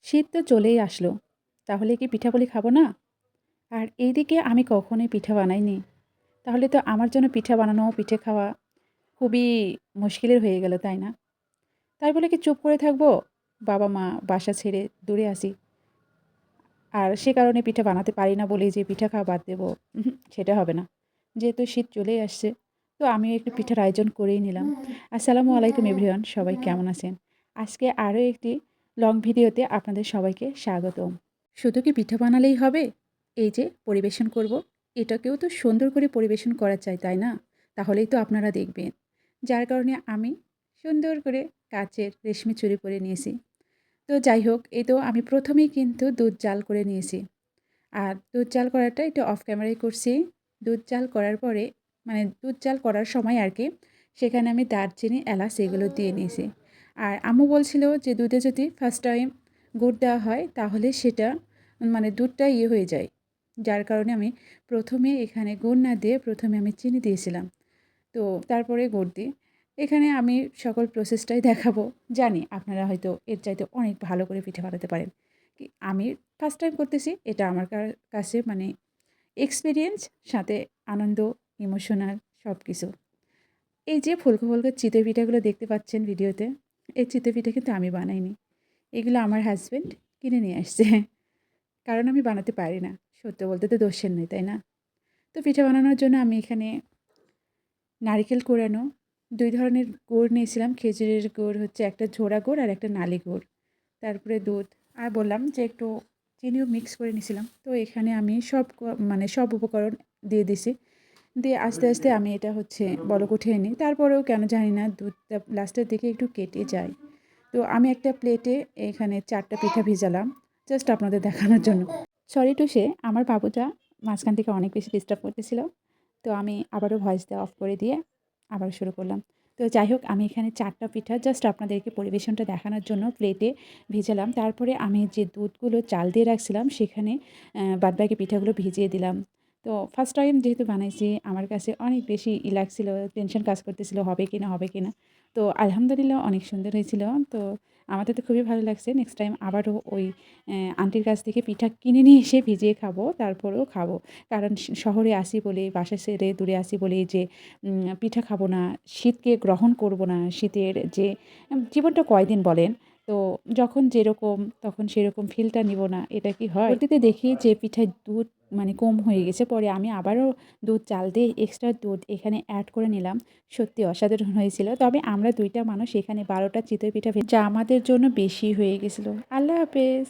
শীত তো চলেই আসলো। তাহলে কি পিঠাপুলি খাবো না? আর এইদিকে আমি কখনোই পিঠা বানাইনি। তাহলে তো আমার জন্য পিঠা বানানো, পিঠে খাওয়া খুবই মুশকিলের হয়ে গেল, তাই না? তাই বলে কি চুপ করে থাকবো? বাবা-মা বাসা ছেড়ে দূরে আছি। আর সে কারণে পিঠা বানাতে পারি না বলেই যে পিঠা খাওয়া বাদ দেবো, সেটা হবে না। যেহেতু শীত চলেই আসছে, তো আমিও একটু পিঠার আয়োজন করেই নিলাম। আসসালামু আলাইকুম এভরিওয়ান, সবাই কেমন আছেন? আজকে আরও একটি লং ভিডিওতে আপনাদের সবাইকে স্বাগতম। শুধু কি পিঠা বানালেই হবে? এই যে পরিবেশন করব, এটাকেও তো সুন্দর করে পরিবেশন করা চাই, তাই না? তাহলেই তো আপনারা দেখবেন। যার কারণে আমি সুন্দর করে কাচের রেশমি চুড়ি পরে নিয়েছি। তো যাই হোক, এই তো আমি প্রথমেই কিন্তু দুধ জাল করে নিয়েছি। আর দুধ জাল করাটা একটু অফ ক্যামেরায় করছি। দুধ জাল করার পরে মানে দুধ জাল করার সময় আর কি, সেখানে আমি দারচিনি, এলাচ এগুলো দিয়ে নিয়েছি। আর আম্মু বলছিল যে দুধে যদি ফার্স্ট টাইম গুড় দেওয়া হয় তাহলে সেটা মানে দুধটা ইয়ে হয়ে যায়। যার কারণে আমি প্রথমে এখানে গুড় না দিয়ে প্রথমে আমি চিনি দিয়েছিলাম। তো তারপরে গুড় দিই। এখানে আমি সকল প্রসেসটাই দেখাবো। জানি আপনারা হয়তো এর চাইতে অনেক ভালো করে পিঠা বানাতে পারেন। আমি ফার্স্ট টাইম করতেছি। এটা আমার কাছে মানে এক্সপেরিয়েন্স, সাথে আনন্দ, ইমোশনাল সব কিছু। এই যে ফুলকো, ফুলকো চিতই পিঠাগুলো দেখতে পাচ্ছেন ভিডিওতে, এই চিতই পিঠা কিন্তু আমি বানাইনি। এগুলো আমার হাসব্যান্ড কিনে নিয়ে আসছে। কারণ আমি বানাতে পারি না। সত্য বলতে তো দোষের নেই, তাই না? তো পিঠা বানানোর জন্য আমি এখানে নারিকেল কোরানো ২ ধরনের গুড় নিয়েছিলাম। খেজুরের গুড় হচ্ছে একটা ঝোড়া গুড় আর একটা নালি গুড়। তারপরে দুধ। আর বললাম যে একটু চিনিও মিক্স করে নিয়েছিলাম। তো এখানে আমি মানে সব উপকরণ দিয়ে দিছি। দিয়ে আস্তে, আস্তে আমি এটা হচ্ছে বলক উঠিয়ে নিই। তারপরেও কেন জানি না দুধটা লাস্টের দিকে একটু কেটে যায়। তো আমি একটা প্লেটে এখানে ৪ টা পিঠা ভিজালাম। জাস্ট আপনাদের দেখানোর জন্য। সরি টু সে, আমার বাবুটা মাঝখান থেকে অনেক বেশি ডিস্টার্ব করতেছিল। তো আমি আবারও ভয়েস দেওয়া অফ করে দিয়ে আবার শুরু করলাম। তো যাই হোক, আমি এখানে ৪ টা পিঠা জাস্ট আপনাদেরকে পরিবেশনটা দেখানোর জন্য প্লেটে ভেজালাম। তারপরে আমি যে দুধগুলো চাল দিয়ে রাখছিলাম সেখানে বাদবাকি পিঠাগুলো ভিজিয়ে দিলাম। তো ফার্স্ট টাইম যেহেতু বানাইছি, আমার কাছে অনেক বেশি লাগছিল, টেনশন কাজ করতেছিল হবে কি না, হবে কি না। তো আলহামদুলিল্লাহ অনেক সুন্দর হয়েছিল। তো আমাদের তো খুবই ভালো লাগছে। নেক্সট টাইম আবারও ওই আন্টির কাছ থেকে পিঠা কিনে নিয়ে এসে ভিজিয়ে খাবো, তারপরেও খাবো। কারণ শহরে আসি বলে, বাসা ছেড়ে দূরে আসি বলেই যে পিঠা খাবো না, শীতকে গ্রহণ করব না, শীতের যে জীবনটা কয়দিন বলেন? তো যখন যেরকম তখন সেরকম ফিলটা নিব না, এটা কি হয়? পরবর্তীতে দেখি যে পিঠায় দুধ মানে কম হয়ে গেছে। পরে আমি আবারও দুধ চাল দিয়ে এক্সট্রা দুধ এখানে অ্যাড করে নিলাম। সত্যি অসাধারণ হয়েছিল। তবে আমরা ২ টা মানুষ, এখানে ১২ টা চিতই পিঠা যা আমাদের জন্য বেশি হয়ে গেছিল। আল্লাহ হাফেজ।